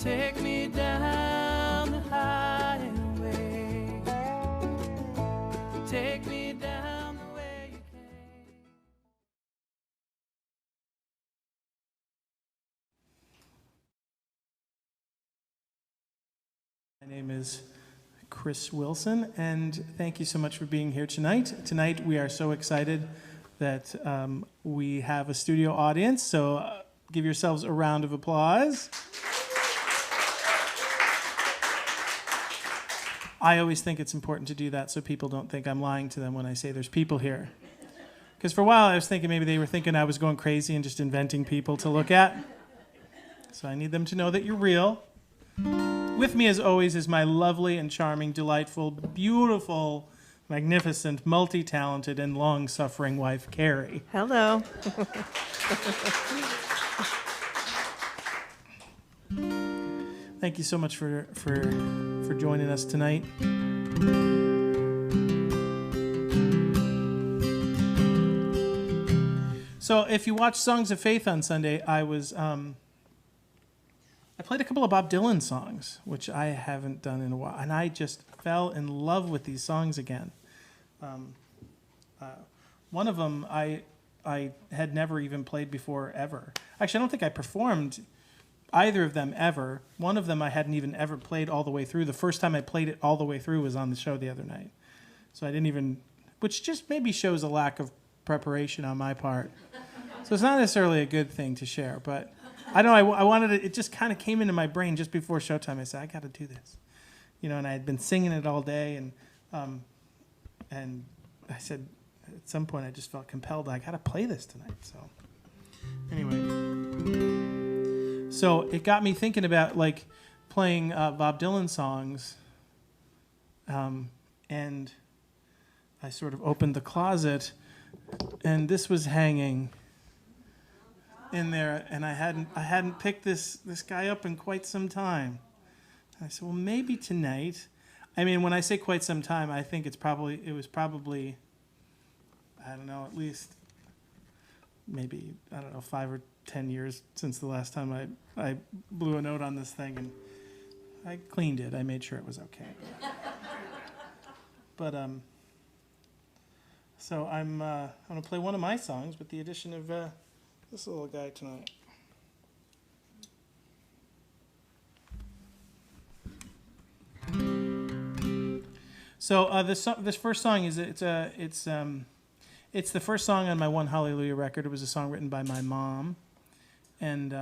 Take me down the highway. Take me down the way you came. My name is Chris Wilson, and thank you so much for being here tonight. Tonight we are so excited that we have a studio audience, so give yourselves a round of applause. I always think it's important to do that so people don't think I'm lying to them when I say there's people here. Because for a while I was thinking maybe they were thinking I was going crazy and just inventing people to look at. So I need them to know that you're real. With me, as always, is my lovely and charming, delightful, beautiful, magnificent, multi-talented, and long-suffering wife, Carrie. Hello. Thank you so much for joining us tonight. So, if you watched Songs of Faith on Sunday, I played a couple of Bob Dylan songs, which I haven't done in a while, and I just fell in love with these songs again. One of them I had never even played before ever. Actually, I don't think I performed either of them ever. One of them I hadn't even ever played all the way through. The first time I played it all the way through was on the show the other night. So I didn't even, which just maybe shows a lack of preparation on my part. So it's not necessarily a good thing to share, but I don't know, I wanted it just kind of came into my brain just before showtime. I said, I got to do this. And I had been singing it all day, and I said, at some point I just felt compelled, I got to play this tonight. So anyway. So it got me thinking about like playing Bob Dylan songs, and I sort of opened the closet, and this was hanging in there, and I hadn't picked this guy up in quite some time. I said, well, maybe tonight. I mean, when I say quite some time, I think it was probably, I don't know, at least maybe, I don't know, 5 or 10 years since the last time I blew a note on this thing, and I cleaned it. I made sure it was okay. But so I'm going to play one of my songs with the addition of this little guy tonight. So this first song is it's the first song on my One Hallelujah record. It was a song written by my mom, and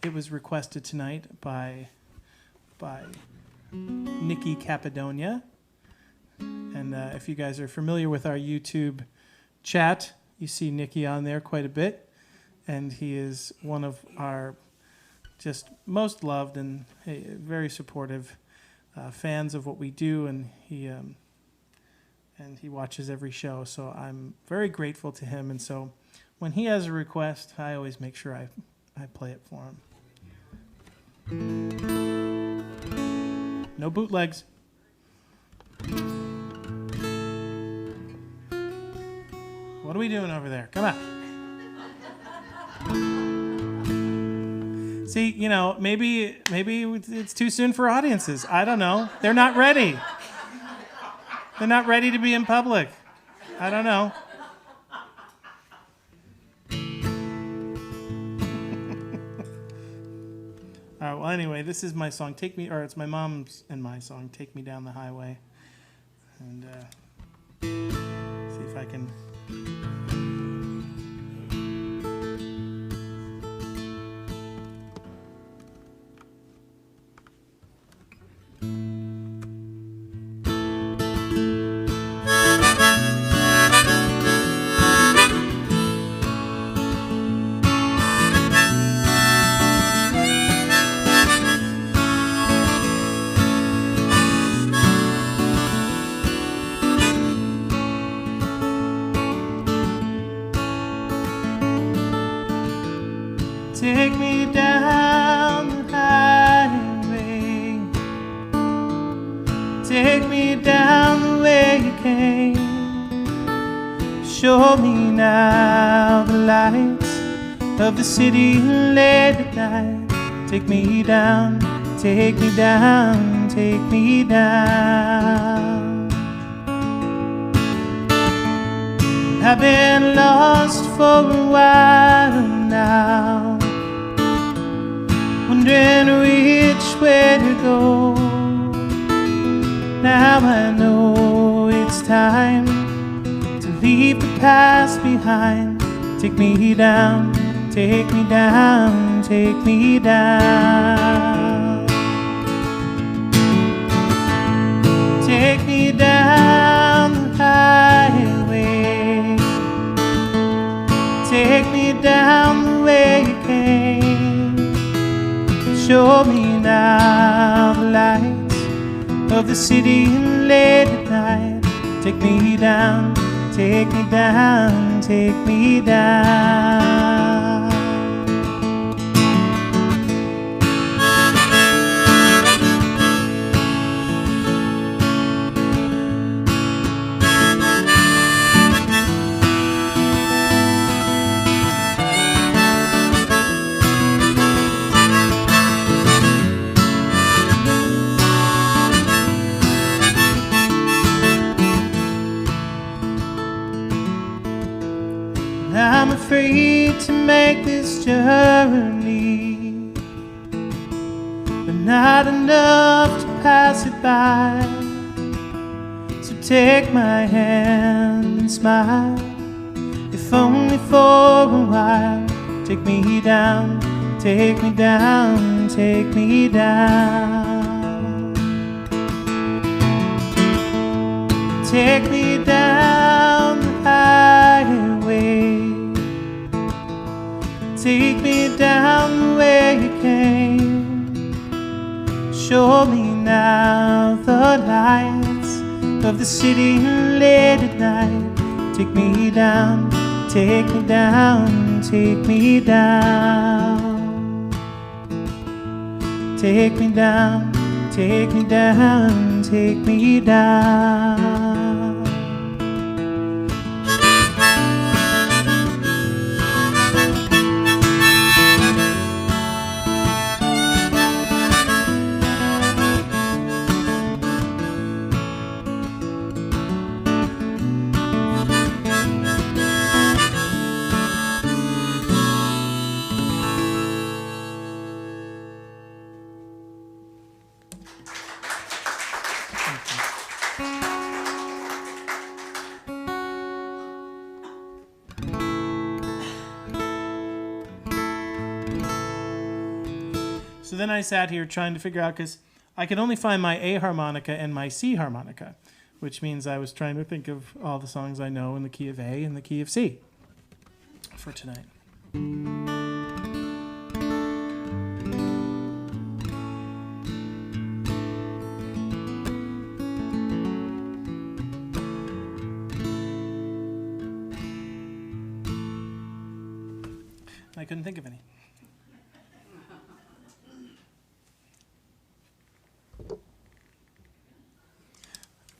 it was requested tonight by Nikki Capadonia. And if you guys are familiar with our YouTube chat, you see Nikki on there quite a bit, and he is one of our just most loved and very supportive fans of what we do, and he watches every show. So I'm very grateful to him, and so when he has a request, I always make sure I play it for him. No bootlegs. What are we doing over there? Come on. See, maybe it's too soon for audiences. I don't know. They're not ready. They're not ready to be in public. I don't know. All right, well, anyway, this is my song, it's my mom's and my song, Take Me Down the Highway. And see if I can... Take me down the highway. Take me down the way you came. Show me now the lights of the city late at night. take me down, take me down, take me down. I've been lost for a while now, wondering which way to go. Now I know it's time to leave the past behind. Take me down, take me down, take me down. Take me down the highway, take me down the way you came. Show me now the lights of the city late at night. Take me down, take me down, take me down. I'm afraid to make this journey, but not enough to pass it by. So take my hand and smile, if only for a while. Take me down, take me down, take me down. Take me down the highway, take me down the way you came. Show me now the lights of the city late at night. Take me down, take me down, take me down. Take me down, take me down, take me down. So then I sat here trying to figure out, because I could only find my A harmonica and my C harmonica, which means I was trying to think of all the songs I know in the key of A and the key of C for tonight. I couldn't think of any.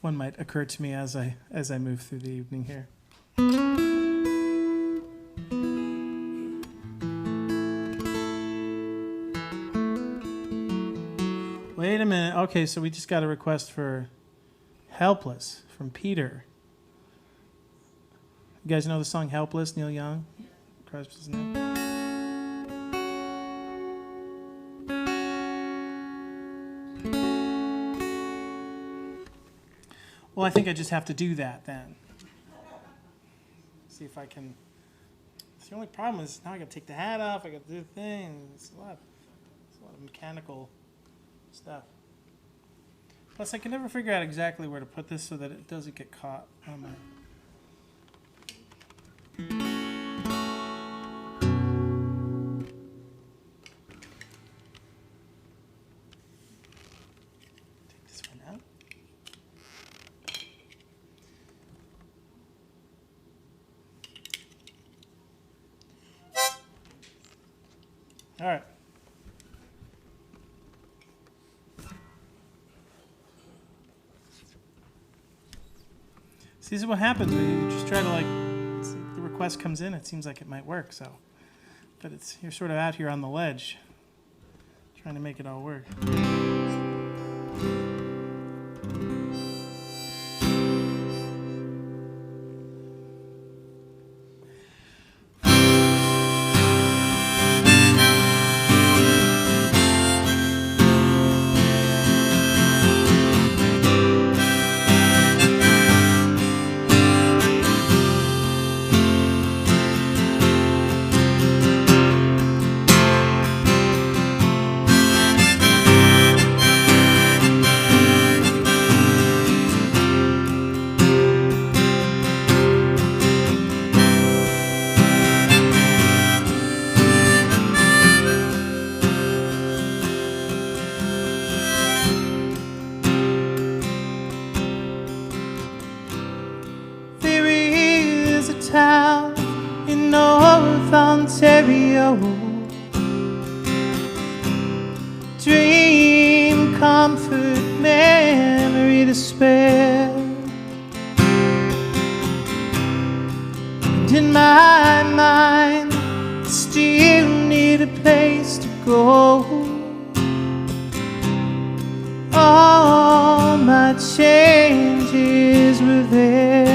One might occur to me as I move through the evening here. Wait a minute. Okay, so we just got a request for Helpless from Peter. You guys know the song Helpless, Neil Young? Crosby's name. Well, I think I just have to do that then. See if I can. The only problem is now I got to take the hat off. I got to do the thing. It's a lot of mechanical stuff. Plus, I can never figure out exactly where to put this so that it doesn't get caught on my. Take this one out. All right. See, this is what happens when you just try to the request comes in. It seems like it might work. So, but you're sort of out here on the ledge. Trying to make it all work. Town in North Ontario, dream, comfort, memory, despair, and in my mind I still need a place to go. All my changes were there.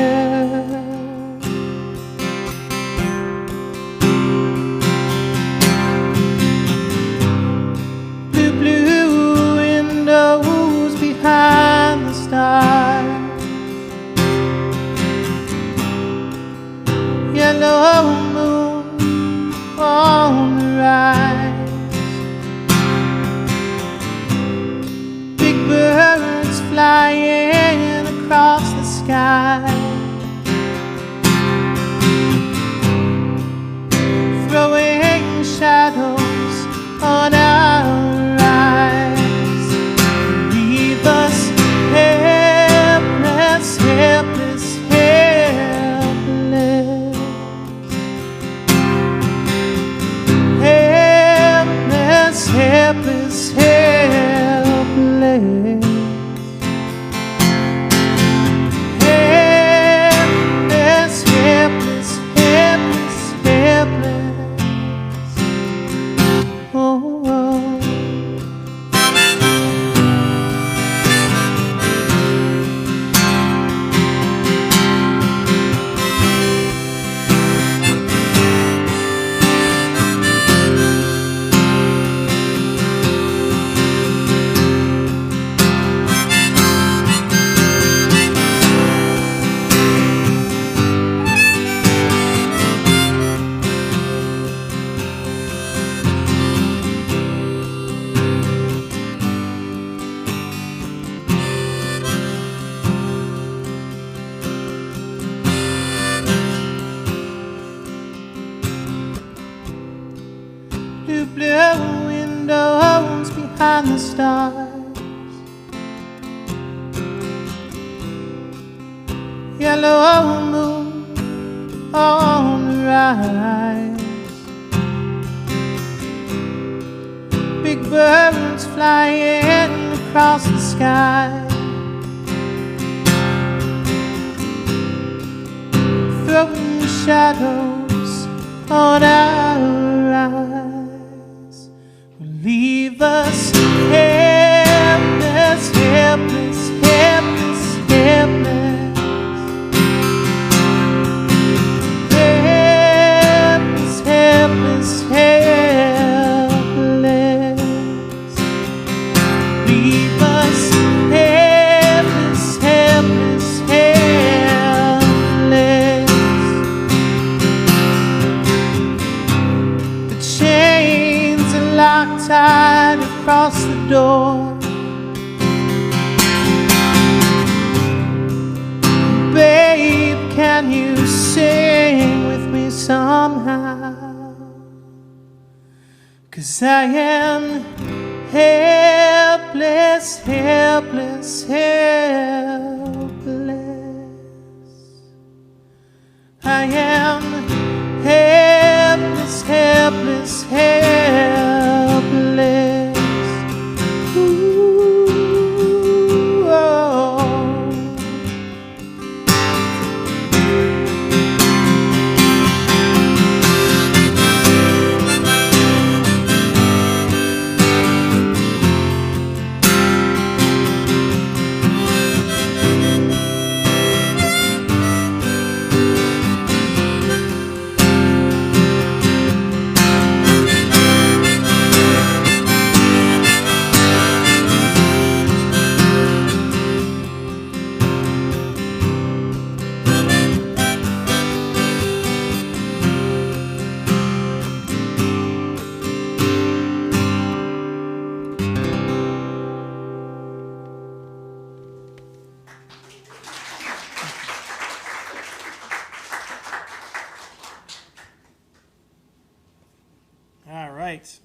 Behind the stars, yellow moon on the rise, big birds flying across the sky, throwing shadows on our helpless, helpless, helpless, helpless, helpless, helpless, helpless, helpless, helpless, helpless. Oh, oh. Blue windows behind the stars, yellow moon on the rise, big birds flying across the sky, throwing shadows on our eyes. Leave us helpless, helpless, helpless, helpless, helpless, helpless, helpless. Leave us helpless, helpless, helpless. The chains are locked tied across the door. Babe, can you sing with me somehow? 'Cause I am helpless, helpless, helpless. I am helpless, helpless, helpless. Ooh, oh. right.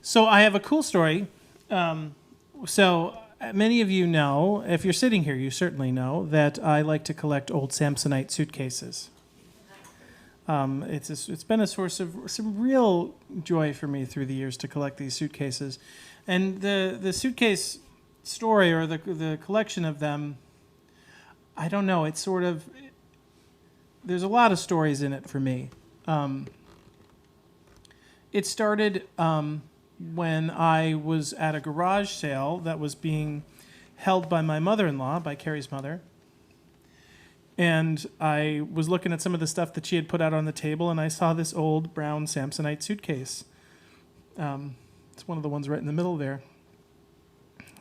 So I have a cool story. Many of you know, if you're sitting here, you certainly know that I like to collect old Samsonite suitcases. It's been a source of some real joy for me through the years to collect these suitcases, and the suitcase story or the collection of them. I don't know. It's sort of there's a lot of stories in it for me. It started when I was at a garage sale that was being held by my mother-in-law, by Carrie's mother. And I was looking at some of the stuff that she had put out on the table, and I saw this old brown Samsonite suitcase. It's one of the ones right in the middle there.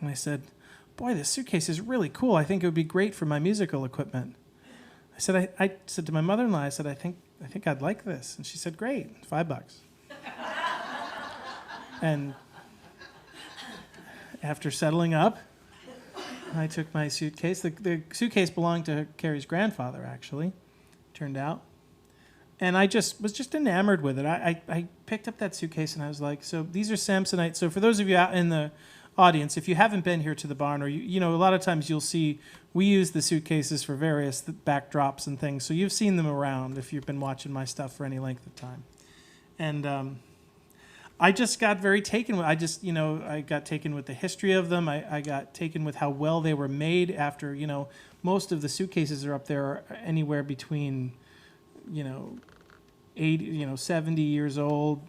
And I said, boy, this suitcase is really cool. I think it would be great for my musical equipment. I said to my mother-in-law, I said, I think I'd like this. And she said, great, $5. And after settling up, I took my suitcase. The suitcase belonged to Carrie's grandfather, actually, turned out. And I was just enamored with it. I picked up that suitcase and I was like, so these are Samsonite. So for those of you out in the audience, if you haven't been here to the barn, or you know, a lot of times you'll see we use the suitcases for various backdrops and things. So you've seen them around if you've been watching my stuff for any length of time. And I just got very taken with. I got taken with the history of them. I got taken with how well they were made. After most of the suitcases are up there anywhere between 80, 70 years old,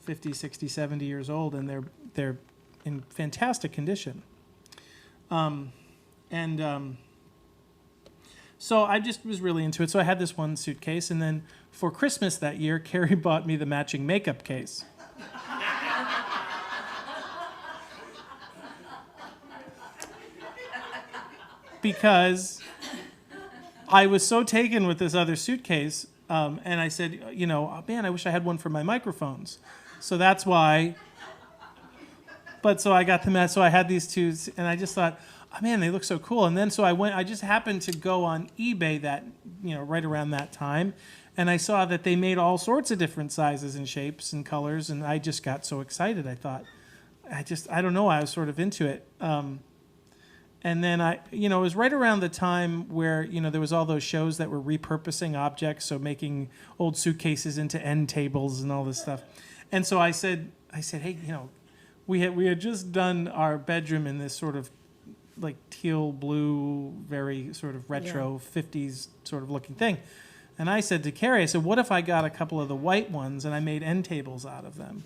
50, 60, 70 years old, and they're in fantastic condition. So I just was really into it. So I had this one suitcase, and then for Christmas that year, Carrie bought me the matching makeup case. Because I was so taken with this other suitcase, and I said, oh, man, I wish I had one for my microphones. So that's why. But so I got the match. So I had these two, and I just thought, oh man, they look so cool. And then so I just happened to go on eBay that right around that time, and I saw that they made all sorts of different sizes and shapes and colors, and I just got so excited. I thought, I don't know, I was sort of into it. And then it was right around the time where, there was all those shows that were repurposing objects, so making old suitcases into end tables and all this stuff. And so I said, hey, we had just done our bedroom in this sort of like teal blue, very sort of retro 50s sort of looking thing. And I said to Carrie, I said, what if I got a couple of the white ones and I made end tables out of them?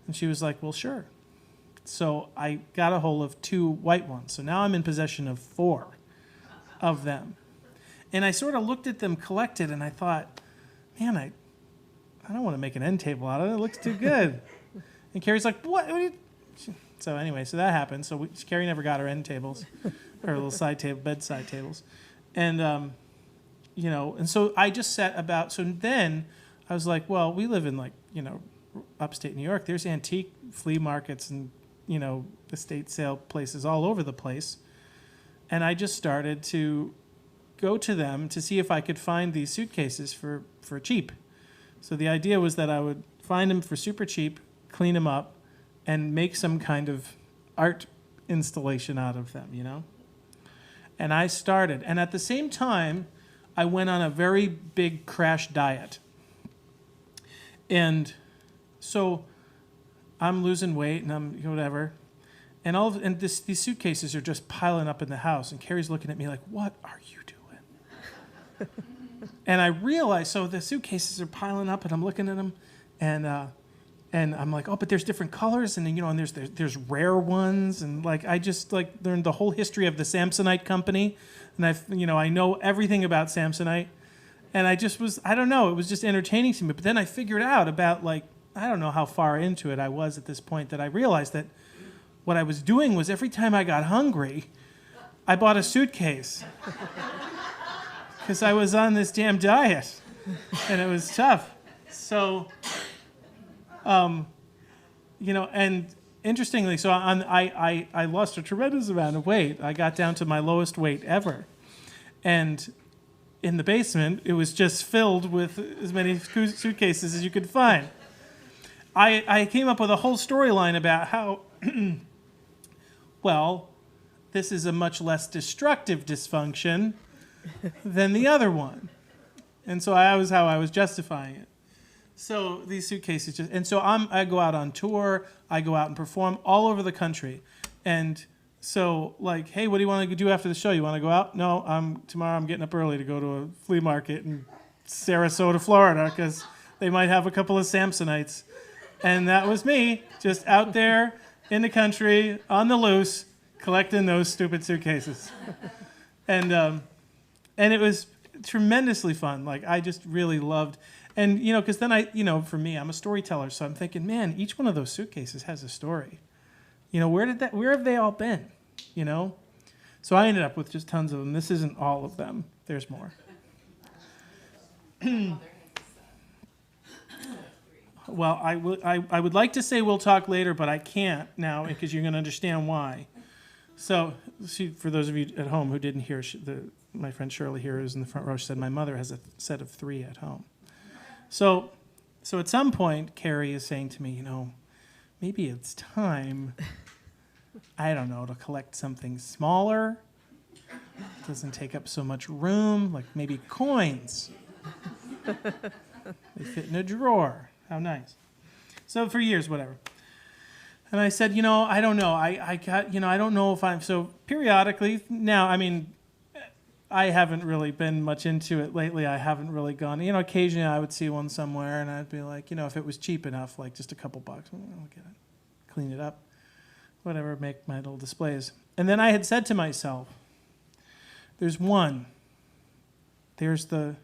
And she was like, well, sure. So I got a hold of 2 white ones. So now I'm in possession of 4 of them. And I sort of looked at them collected, and I thought, man, I don't want to make an end table out of it. It looks too good. And Carrie's like, what? So anyway, so that happened. So Carrie never got her end tables, or little bedside tables. And, and so I just set about, so then I was like, well, we live in upstate New York. There's antique flea markets and, estate sale places all over the place. And I just started to go to them to see if I could find these suitcases for cheap. So the idea was that I would find them for super cheap, clean them up, and make some kind of art installation out of them, And I started. And at the same time, I went on a very big crash diet. And so I'm losing weight and I'm whatever. And these suitcases are just piling up in the house. And Carrie's looking at me like, what are you doing? And I realized, so the suitcases are piling up and I'm looking at them and I'm like, oh, but there's different colors and and there's rare ones. And I just learned the whole history of the Samsonite company. And I know everything about Samsonite. And I don't know, it was just entertaining to me. But then I figured out about I don't know how far into it I was at this point that I realized that what I was doing was every time I got hungry, I bought a suitcase because I was on this damn diet. And it was tough. So, and interestingly, so I lost a tremendous amount of weight. I got down to my lowest weight ever. And in the basement, it was just filled with as many suitcases as you could find. I came up with a whole storyline about how, well, this is a much less destructive dysfunction than the other one. And so that was how I was justifying it. So these suitcases and so I go out on tour, I go out and perform all over the country. And so like, hey, what do you want to do after the show? You want to go out? No, tomorrow I'm getting up early to go to a flea market in Sarasota, Florida, because they might have a couple of Samsonites. And that was me, just out there in the country, on the loose, collecting those stupid suitcases. And it was tremendously fun. Like, I just really loved, and, because then for me, I'm a storyteller, so I'm thinking, man, each one of those suitcases has a story. Where have they all been? So I ended up with just tons of them. This isn't all of them. There's more. Well, I would like to say we'll talk later, but I can't now because you're going to understand why. So, for those of you at home who didn't hear, my friend Shirley here, who's in the front row, she said my mother has a set of 3 at home. So at some point, Carrie is saying to me, maybe it's time, I don't know, to collect something smaller, doesn't take up so much room, like maybe coins. They fit in a drawer. How nice. So for years, whatever. And I said, I don't know. I don't know if I'm, so periodically, now, I haven't really been much into it lately. I haven't really gone, occasionally I would see one somewhere and I'd be like, if it was cheap enough, like just a couple bucks, I'll get it, clean it up, whatever, make my little displays. And then I had said to myself, there's the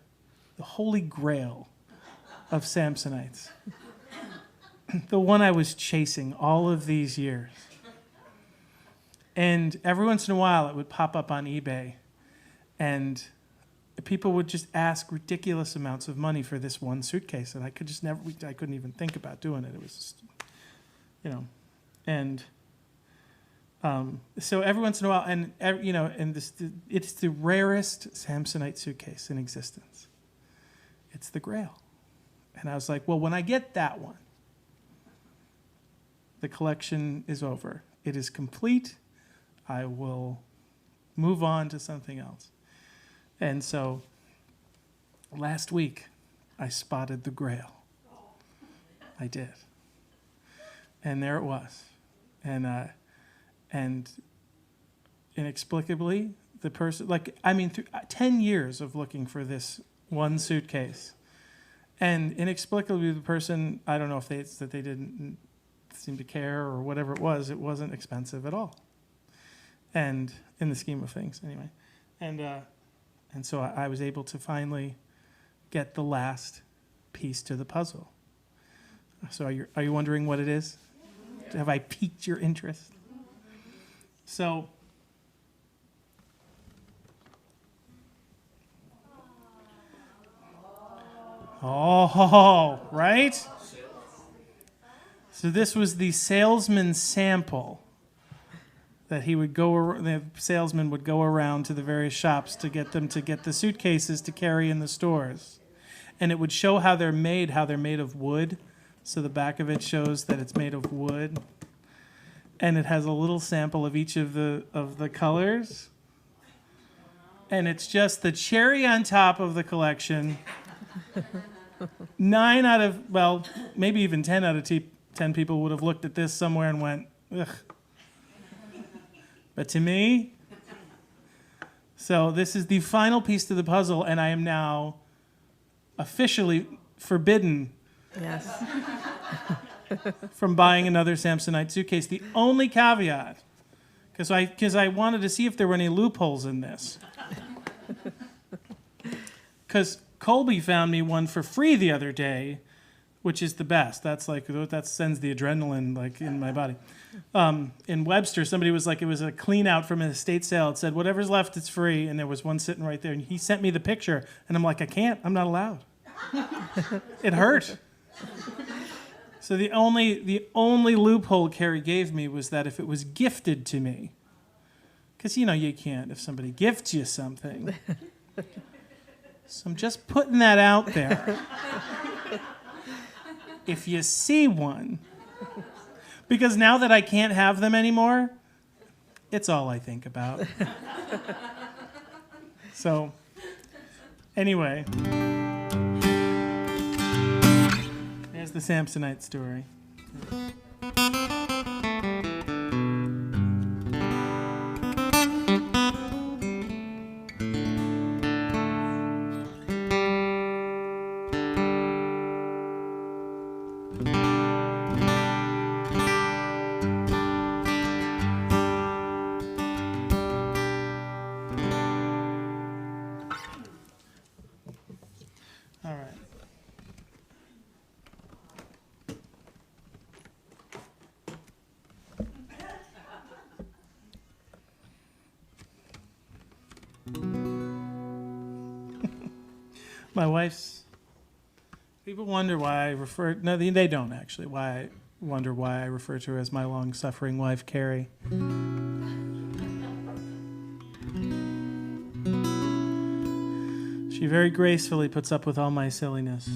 Holy Grail of Samsonites. The one I was chasing all of these years. And every once in a while it would pop up on eBay and people would just ask ridiculous amounts of money for this one suitcase, and I couldn't even think about doing it. It was just, and so every once in a while, it's the rarest Samsonite suitcase in existence. It's the Grail. And I was like, well, when I get that one, the collection is over. It is complete. I will move on to something else. And so last week, I spotted the Grail. I did. And there it was. And inexplicably, the person, 10 years of looking for this one suitcase. And inexplicably, the person, I don't know if they didn't seem to care or whatever it wasn't expensive at all. And in the scheme of things, anyway. And so I was able to finally get the last piece to the puzzle. So are you wondering what it is? Have I piqued your interest? So oh, right? So this was the salesman's sample that the salesman would go around to the various shops to get them to get the suitcases to carry in the stores. And it would show how they're made of wood. So the back of it shows that it's made of wood. And it has a little sample of each of the colors. And it's just the cherry on top of the collection. 9 out of, well, maybe even 10 out of 10 people would have looked at this somewhere and went, ugh. But to me, so this is the final piece to the puzzle, and I am now officially forbidden from buying another Samsonite suitcase. The only caveat, because I wanted to see if there were any loopholes in this. Because Colby found me one for free the other day, which is the best. That sends the adrenaline in my body. In Webster, somebody was like, it was a clean out from an estate sale. It said, whatever's left, it's free. And there was one sitting right there. And he sent me the picture. And I'm like, I'm not allowed. It hurt. So the only loophole Carrie gave me was that if it was gifted to me, because you can't if somebody gifts you something. So I'm just putting that out there. If you see one, because now that I can't have them anymore, it's all I think about. So, anyway, there's the Samsonite story. All right. My wife's. People wonder why I refer. No, they don't actually. Why I refer to her as my long-suffering wife, Carrie. She very gracefully puts up with all my silliness.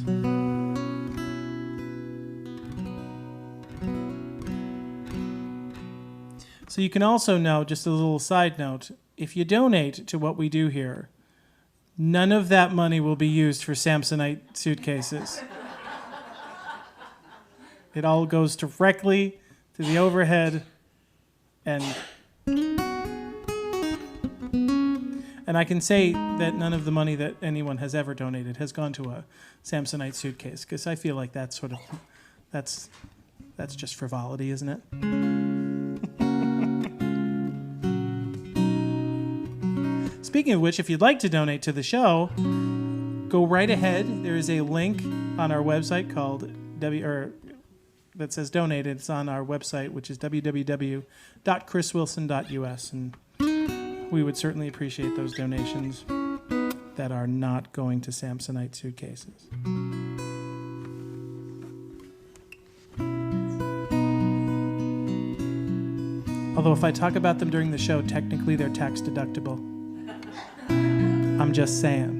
So you can also know, just a little side note, if you donate to what we do here, none of that money will be used for Samsonite suitcases. It all goes directly to the overhead, and I can say that none of the money that anyone has ever donated has gone to a Samsonite suitcase, because I feel like that's just frivolity, isn't it? Speaking of which, if you'd like to donate to the show, go right ahead. There is a link on our website called that says donate. It's on our website, which is www.chriswilson.us, and we would certainly appreciate those donations that are not going to Samsonite suitcases. Although if I talk about them during the show, technically they're tax deductible. I'm just saying.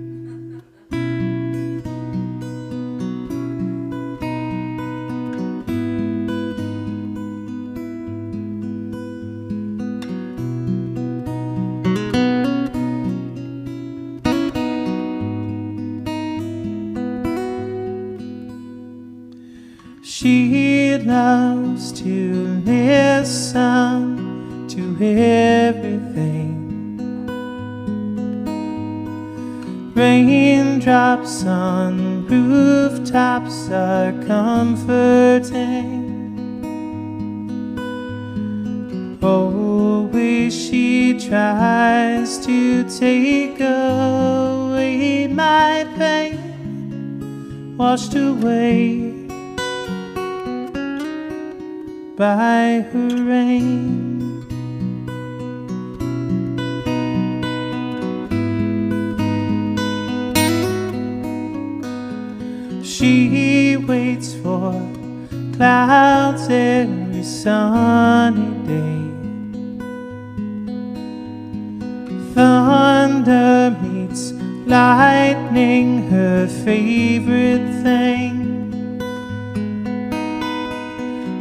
She loves to listen to everything. Raindrops on rooftops are comforting. Always she tries to take away my pain, washed away by her rain. She waits for clouds every sunny day. Thunder meets lightning, her favorite thing.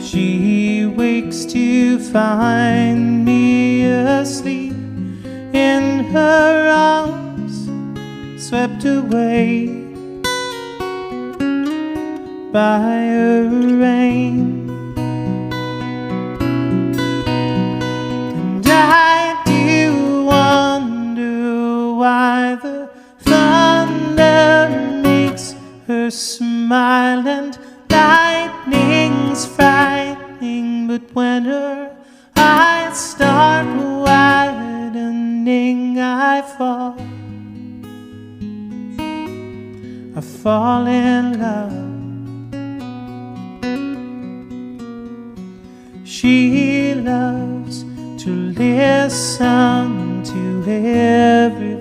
She wakes to find me asleep in her arms, swept away by a rain. And I do wonder why the thunder makes her smile, and lightning's frightening, but when her eyes start widening, I fall in love. She loves to listen to everything.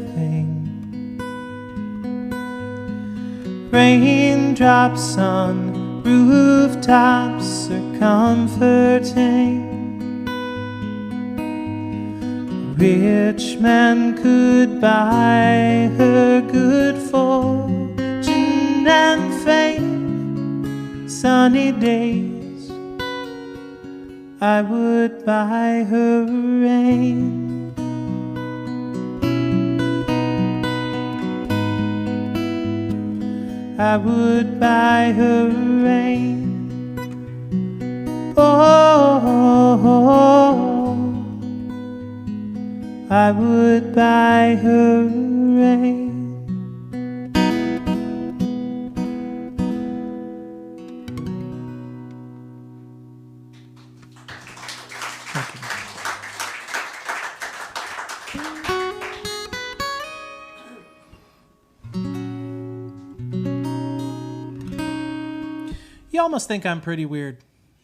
Raindrops on rooftops are comforting. Rich man could buy her good fortune and fame. Sunny days, I would buy her rain. I would buy her rain. Oh, I would buy her rain. You almost think I'm pretty weird,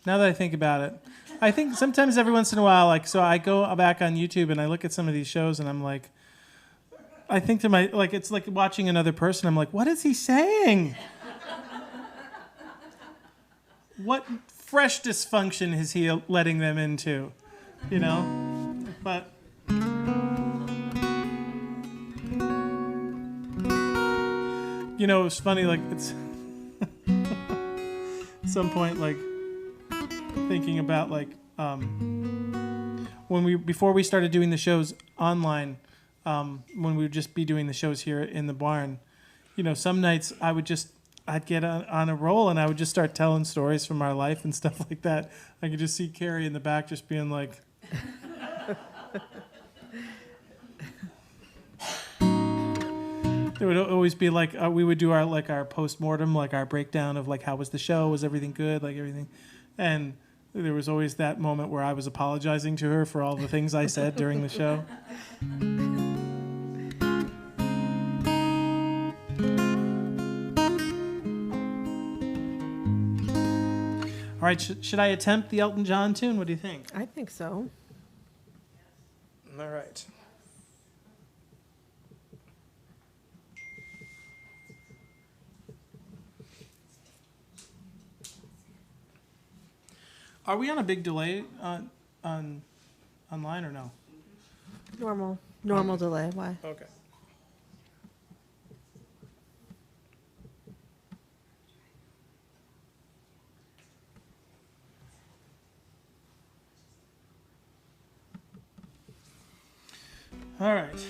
now that I think about it. I think sometimes every once in a while, like, so I go back on YouTube and I look at some of these shows and I'm like, I think to my, like, it's like watching another person. I'm like, what is he saying? What fresh dysfunction is he letting them into, you know? But you know, it's funny, like, it's at some point, like, thinking about, like, before we started doing the shows online, when we would just be doing the shows here in the barn, you know, some nights I'd get on a roll and I would just start telling stories from our life and stuff like that. I could just see Carrie in the back just being like, there would always be like, we would do our post-mortem, like our breakdown of like, how was the show? Was everything good? Like everything. And there was always that moment where I was apologizing to her for all the things I said during the show. All right, should I attempt the Elton John tune? What do you think? I think so. All right. Are we on a big delay online or no? Normal delay. Why? Okay. All right.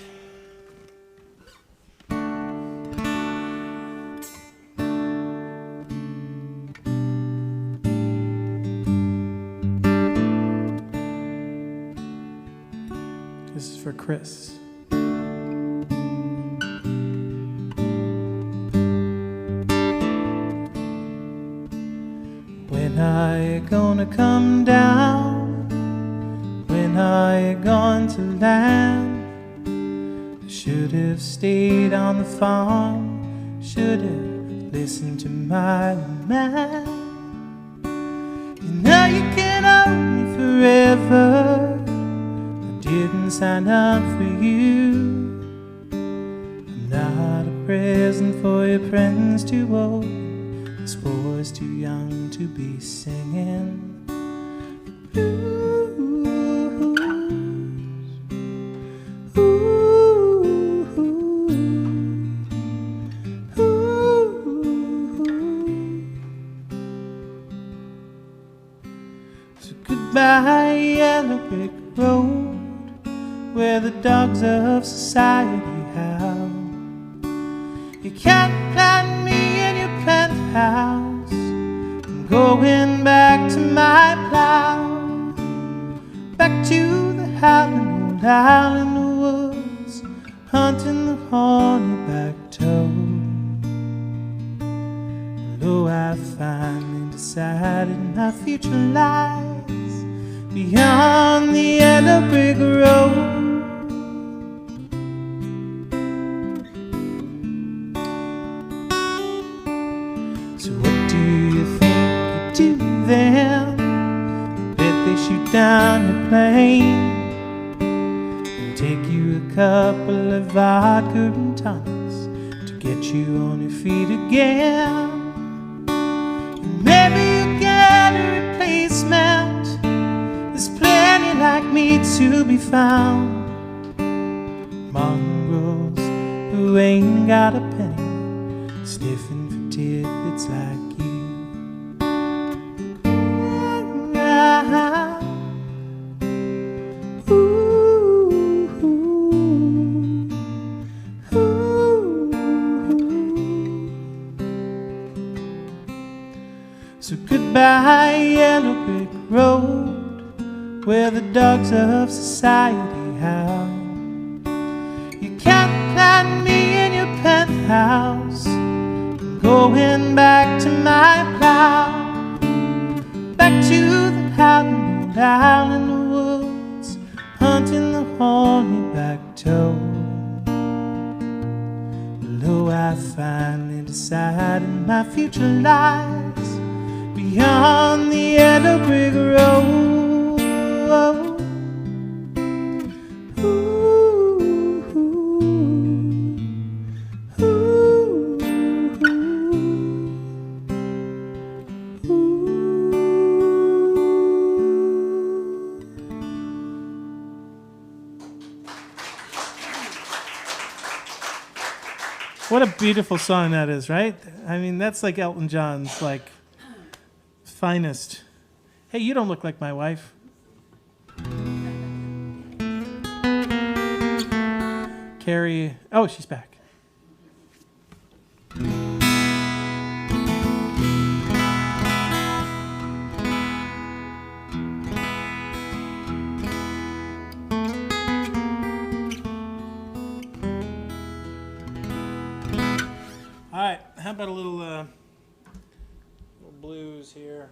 This is for Chris. When are you gonna come down? When are you going to land? I should have stayed on the farm, should have listened to my old man. You know you can hold me forever, didn't sign up for you. I'm not a present for your friends to open. This boy's too young to be singing. So goodbye, yellow brick road, where the dogs of society howl. You can't plant me in your penthouse. I'm going back to my plow, back to the howling old owl in the woods, hunting the horny-back toad. And oh, I finally decided my future lies beyond the yellow brick road. So what do you think you do then? Bet they shoot down your plane and take you a couple of vodka and tonics to get you on your feet again. Maybe you get a replacement. There's plenty like me to be found. Mongrels who ain't got a penny, sniffing for tidbits like you. So goodbye, yellow brick road, where the dogs of society howl. You can't find me in your penthouse. I'm going back to my plow, back to the howling down in the woods, hunting the horny black toad. Below I finally decided my future lies beyond the yellow brick road. What a beautiful song that is, right? I mean, that's like Elton John's like finest. Hey, you don't look like my wife. Carrie, oh, she's back. All right, how about a little blues here?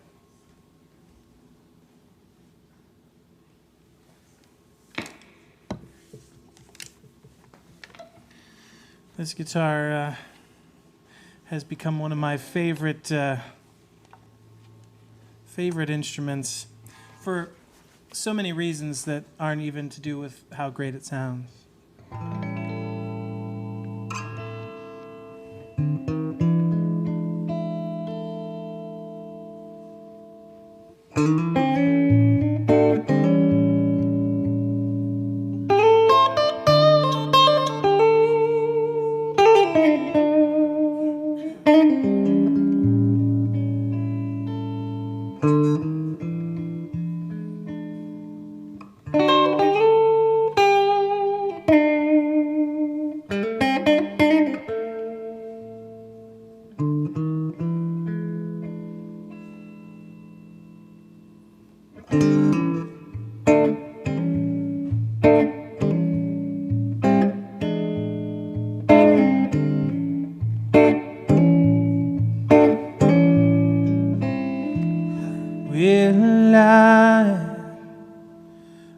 This guitar has become one of my favorite instruments for so many reasons that aren't even to do with how great it sounds.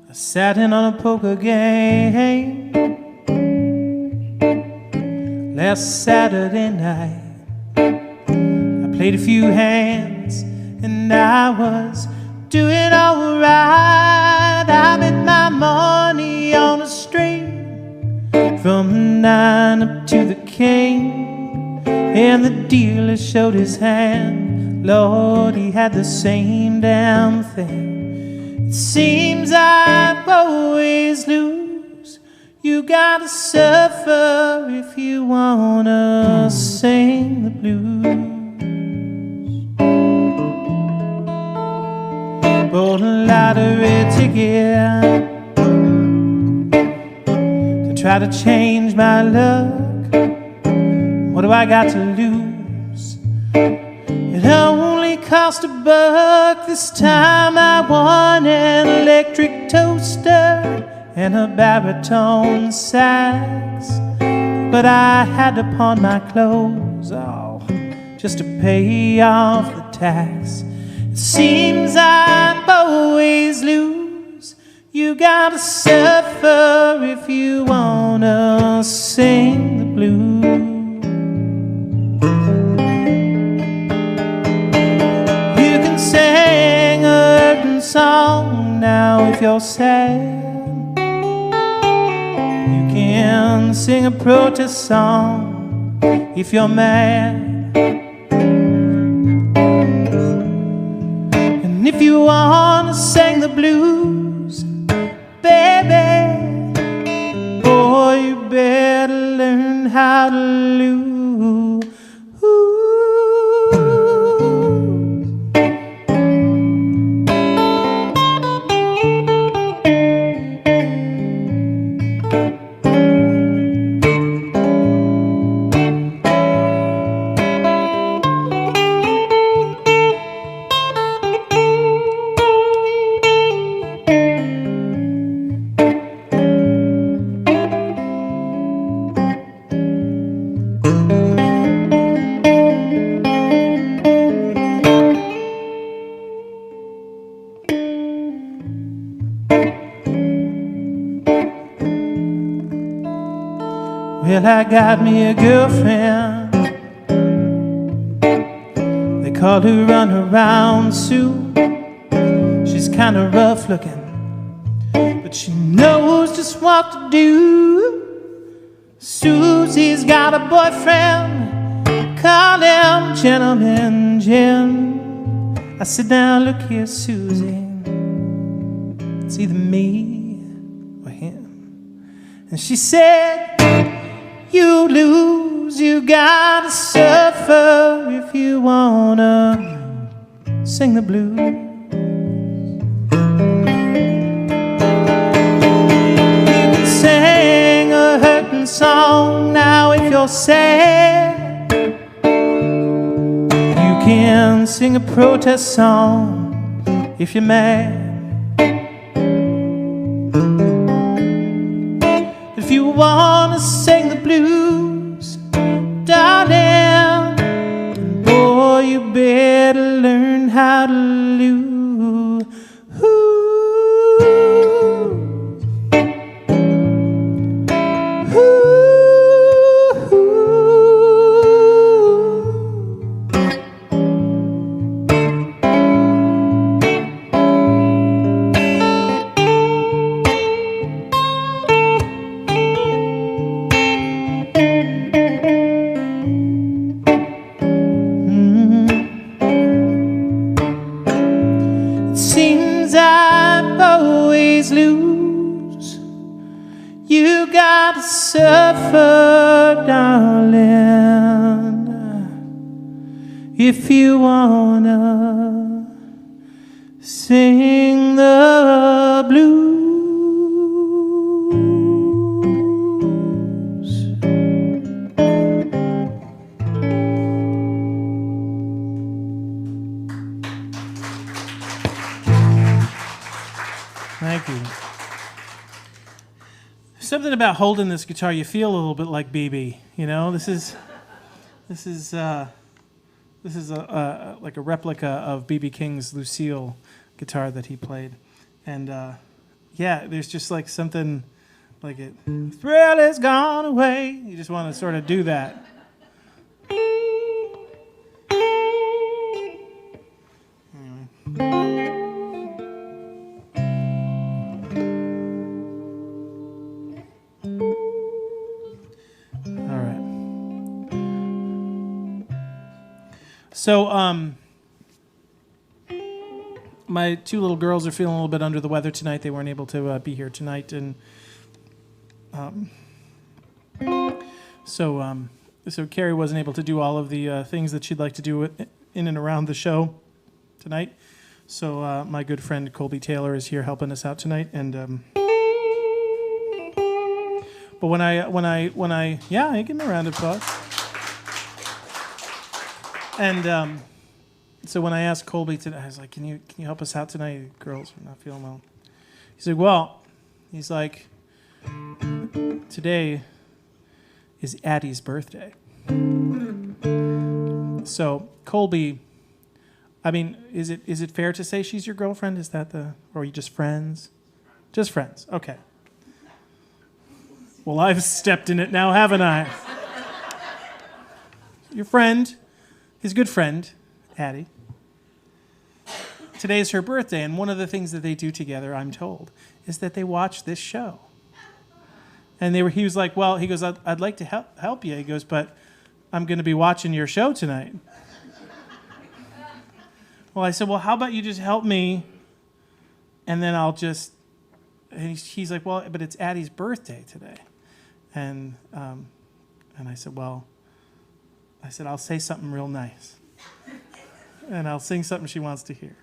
I sat in on a poker game last Saturday night. I played a few hands and I was doing all right. I bet my money on a string from the 9 up to the king, and the dealer showed his hand. Lord, he had the same damn thing. It seems I always lose. You gotta suffer if you wanna sing the blues. Bought a lottery ticket to try to change my luck. What do I got to lose? It only cost $1. This time I won an electric toaster and a baritone sax. But I had to pawn my clothes, oh, just to pay off the tax. It seems I always lose. You gotta suffer if you wanna sing the blues. You can sing a hurting song now if you're sad. You can sing a protest song if you're mad. And if you wanna sing the blues, baby, boy, you better learn how to lose. Well, I got me a girlfriend. They call her Runaround Sue. She's kind of rough looking, but she knows just what to do. Susie's got a boyfriend, call him Gentleman Jim. I said, now look here, Susie, it's either me or him. And she said, you lose, you gotta suffer if you wanna sing the blues. You can sing a hurting song now if you're sad. You can sing a protest song if you're mad. If you wanna sing the blues, darling, boy, you better learn how to lose. You gotta suffer, darling, if you wanna sing the blues. Thank you. Something about holding this guitar, you feel a little bit like BB. You know, this is like a replica of BB King's Lucille guitar that he played, and yeah, there's just like something like it. Thrill is gone away. You just want to sort of do that. Anyway. So, my two little girls are feeling a little bit under the weather tonight. They weren't able to be here tonight, and so Carrie wasn't able to do all of the things that she'd like to do in and around the show tonight. So, my good friend Colby Taylor is here helping us out tonight, and but when I yeah, give me a round of applause. And so when I asked Colby today, I was like, "Can you help us out tonight? Girls are not feeling well." He's like, "Well," he's like, "today is Addie's birthday." So Colby, I mean, is it fair to say she's your girlfriend? Is that or are you just friends? Just friends. Okay. Well, I've stepped in it now, haven't I? Your friend. His good friend, Addie. Today is her birthday, and one of the things that they do together, I'm told, is that they watch this show. And he was like, well, he goes, I'd like to help you. He goes, but I'm going to be watching your show tonight. Well, I said, well, how about you just help me, and then I'll just... And he's like, well, but it's Addie's birthday today. And I said, well, I'll say something real nice. And I'll sing something she wants to hear.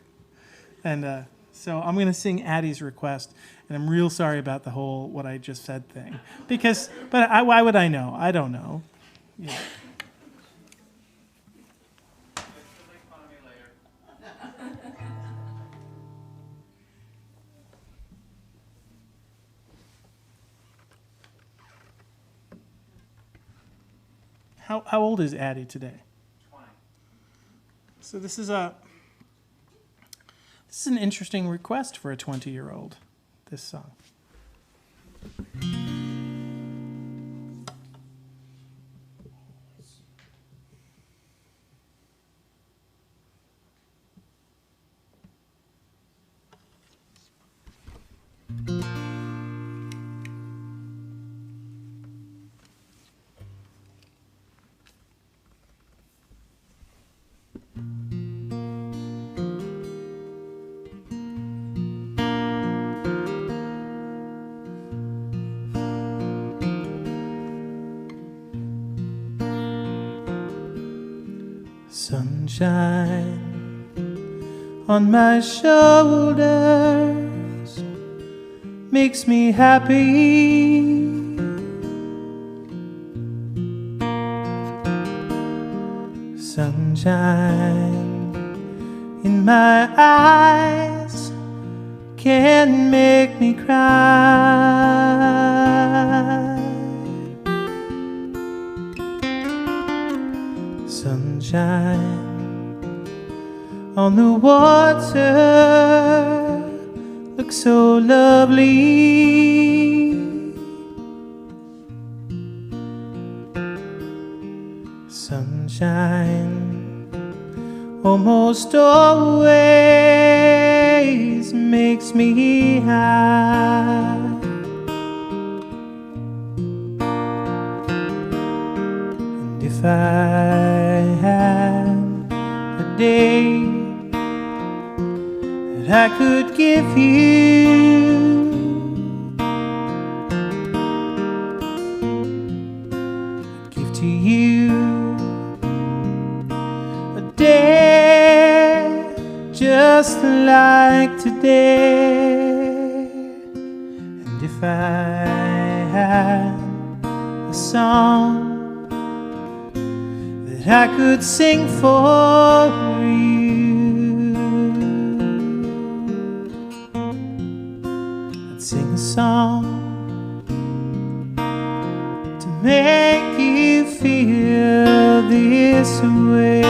And so I'm going to sing Addie's request. And I'm real sorry about the whole what I just said thing. Why would I know? I don't know. Yeah. How old is Addie today? 20. So this is an interesting request for a 20-year-old, this song. Sunshine on my shoulders makes me happy. Sunshine in my eyes can make me cry. Sunshine on the water looks so lovely. Sunshine almost always makes me high. And if I had a day that I could give you, I'd give to you a day just like today. And if I had a song that I could sing for you, sing a song to make you feel this way.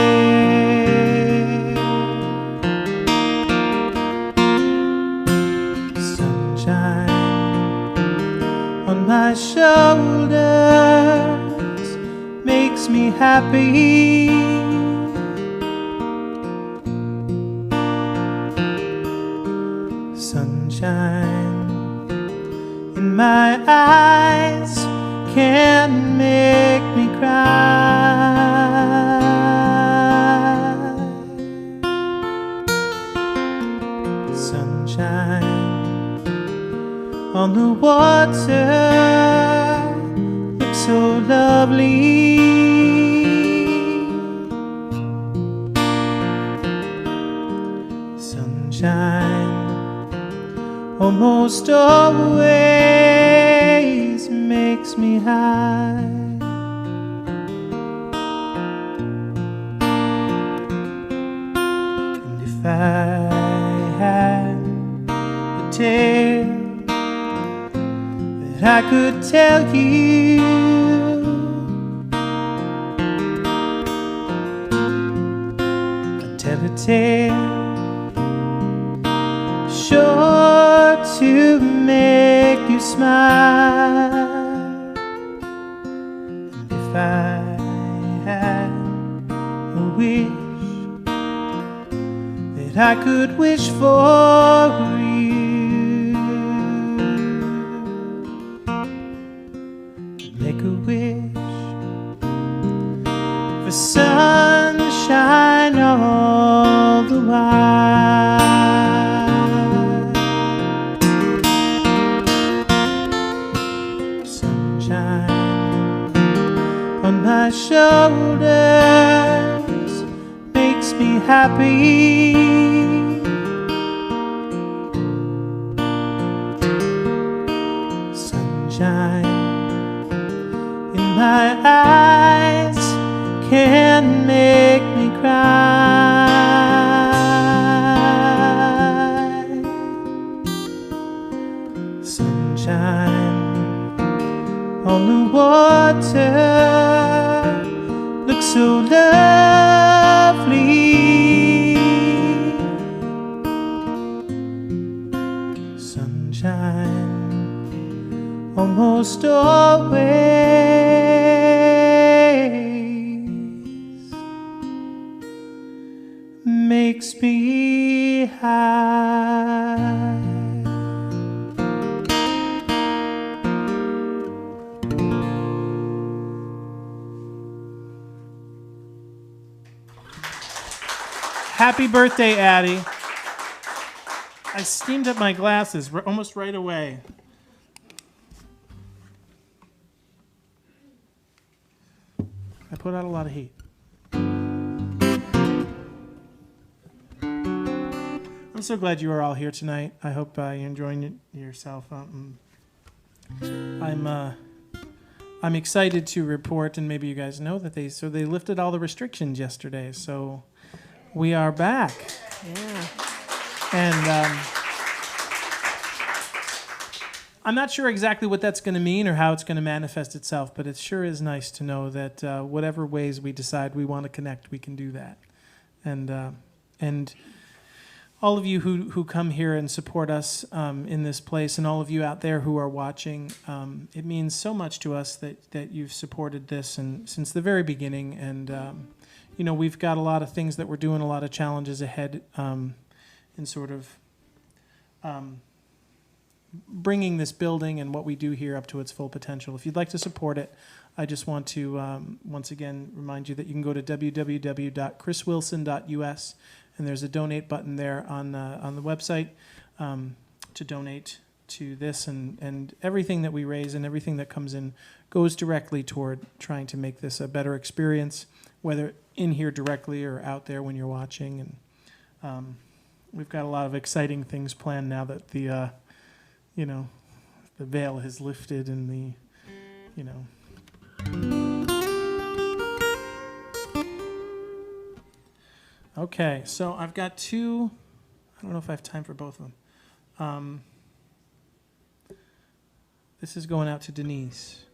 Sunshine on my shoulders makes me happy. Sunshine in my eyes can make me cry. Sunshine on the water looks so lovely. Sunshine almost always makes me high. And if I had a tale that I could tell you, I'd tell a tale sure to make you smile. And if I had a wish that I could wish for you, I'd make a wish the sunshine all the while. Sunshine on my shoulders makes me happy. Sunshine in my eyes can make me cry. Sunshine on the water looks so lovely. Sunshine almost always makes me high. Happy birthday, Addie. I steamed up my glasses almost right away. I put out a lot of heat. I'm so glad you are all here tonight. I hope you're enjoying yourself. I'm excited to report, and maybe you guys know that they lifted all the restrictions yesterday. So we are back. Yeah. And I'm not sure exactly what that's going to mean or how it's going to manifest itself, but it sure is nice to know that whatever ways we decide we want to connect, we can do that. And all of you who come here and support us in this place, and all of you out there who are watching, it means so much to us that you've supported this and since the very beginning. And we've got a lot of things that we're doing, a lot of challenges ahead in sort of bringing this building and what we do here up to its full potential. If you'd like to support it, I just want to once again remind you that you can go to www.chriswilson.us, and there's a donate button there on the website to donate to this, and everything that we raise and everything that comes in goes directly toward trying to make this a better experience, whether in here directly or out there when you're watching. And we've got a lot of exciting things planned now that the veil has lifted and Okay, so I've got two. I don't know if I have time for both of them. This is going out to Denise.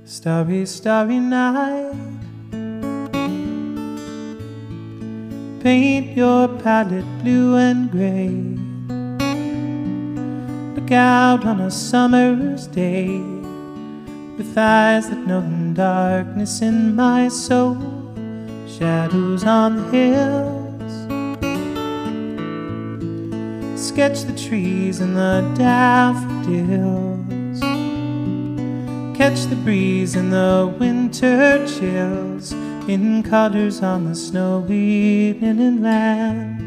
Starry, starry night, paint your palette blue and gray. Look out on a summer's day with eyes that know the darkness in my soul. Shadows on the hills, sketch the trees and the daffodils. Catch the breeze and the winter chills in colors on the snowy inland land.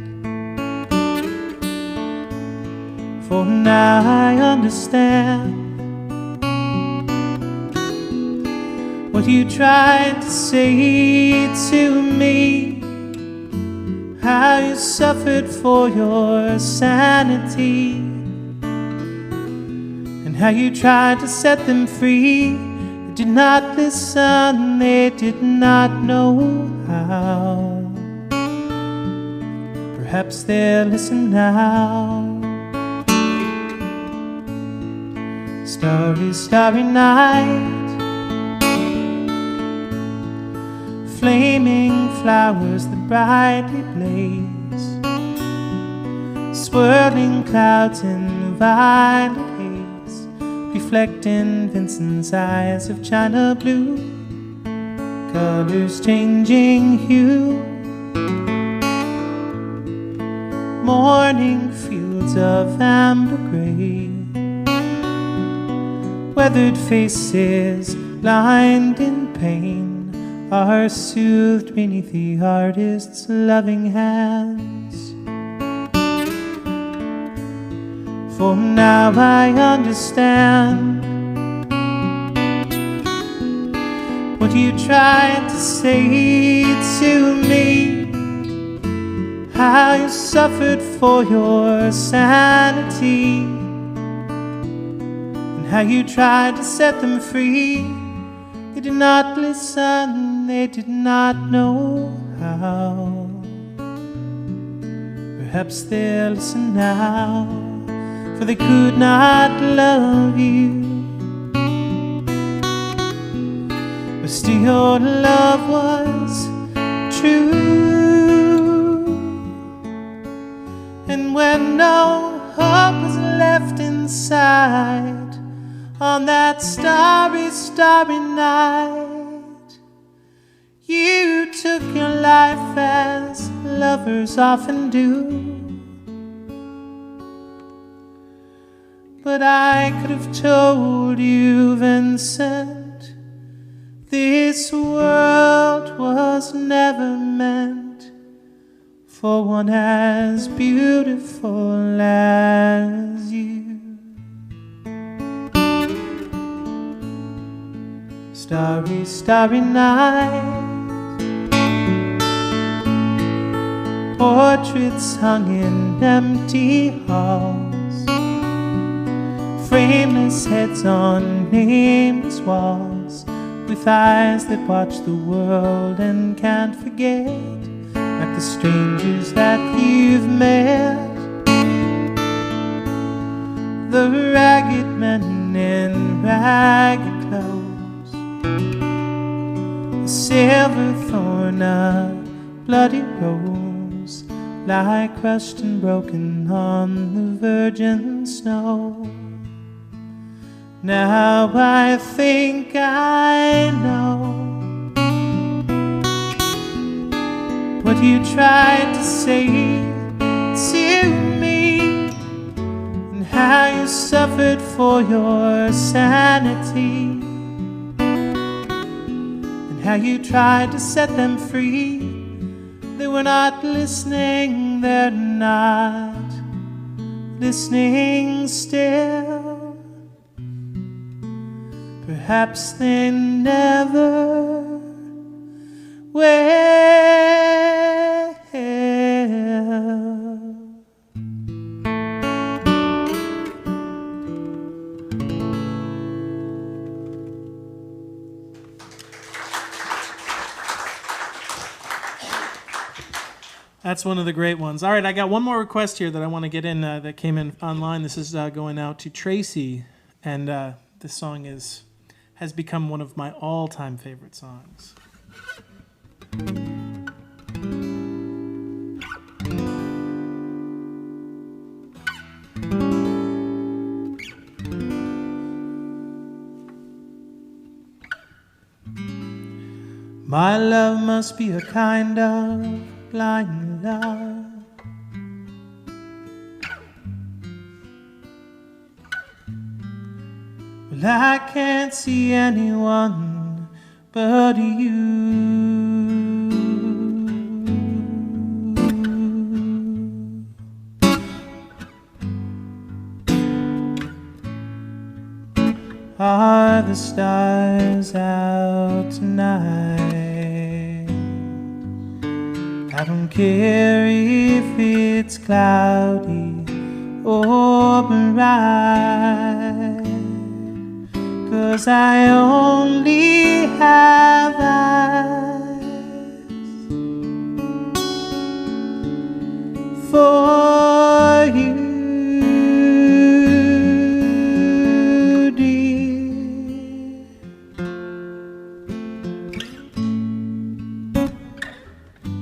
For now I understand what you tried to say to me, how you suffered for your sanity, and how you tried to set them free. They did not listen, they did not know how. Perhaps they'll listen now. Starry, starry night, flaming flowers that brightly blaze, swirling clouds in violet haze, reflecting Vincent's eyes of china blue, colors changing hue. morning fields of amber gray, weathered faces lined in pain are soothed beneath the artist's loving hands. For now I understand what you tried to say to me, how you suffered for your sanity, and how you tried to set them free. They did not listen, they did not know how. Perhaps they'll listen now, for they could not love you. But still love was true. And when no hope was left inside, on that starry, starry night, you took your life as lovers often do. But I could have told you, Vincent, this world was never meant for one as beautiful as you. Starry, starry night, portraits hung in empty halls, frameless heads on nameless walls, with eyes that watch the world and can't forget, like the strangers that you've met. The ragged men in ragged clothes, a silver thorn, a bloody rose, lie crushed and broken on the virgin snow. Now I think I know what you tried to say to me, and how you suffered for your sanity, and how you tried to set them free. They were not listening, they're not listening still. Perhaps they never will. That's one of the great ones. All right, I got one more request here that I want to get in that came in online. This is going out to Tracy, and this song has become one of my all-time favorite songs. My love must be a kind of blind love, well, I can't see anyone but you. Are the stars out tonight? I don't care if it's cloudy or bright, 'cause I only have eyes for you, dear.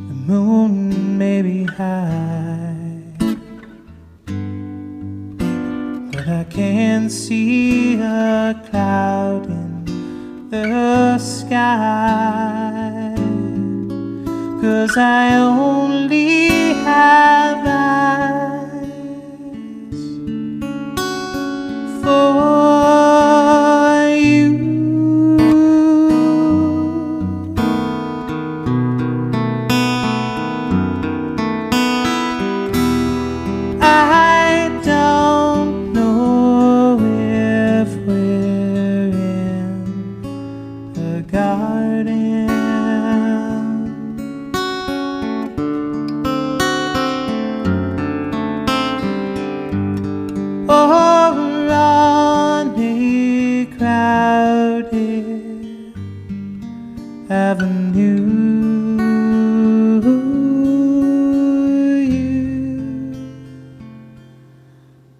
The moon may be high, but I can't see a cloud in the sky, 'cause I only have eyes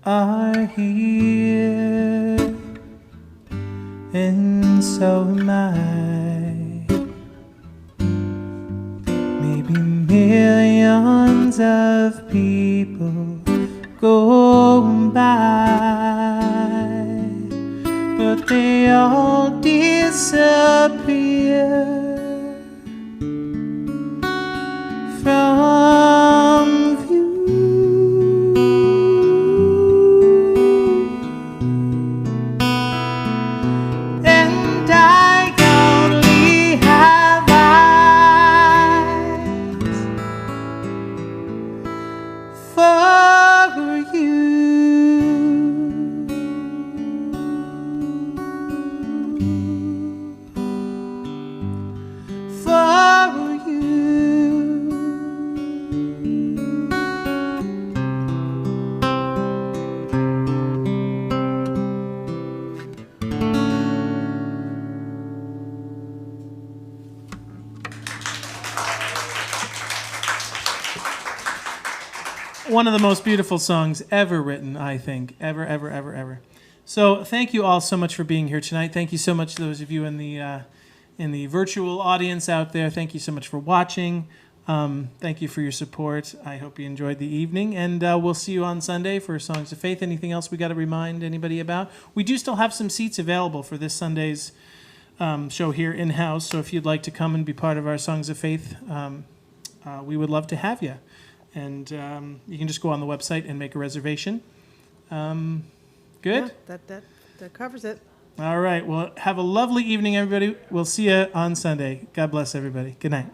are here, and so am I. Maybe millions of people go by, but they all disappear from view. And I only have eyes for you. For you. One of the most beautiful songs ever written, I think. Ever, ever, ever, ever. So thank you all so much for being here tonight. Thank you so much to those of you in the virtual audience out there. Thank you so much for watching. Thank you for your support. I hope you enjoyed the evening. And we'll see you on Sunday for Songs of Faith. Anything else we got to remind anybody about? We do still have some seats available for this Sunday's show here in-house. So if you'd like to come and be part of our Songs of Faith, we would love to have you. And you can just go on the website and make a reservation. Good? Yeah, that covers it. All right. Well, have a lovely evening, everybody. We'll see you on Sunday. God bless everybody. Good night.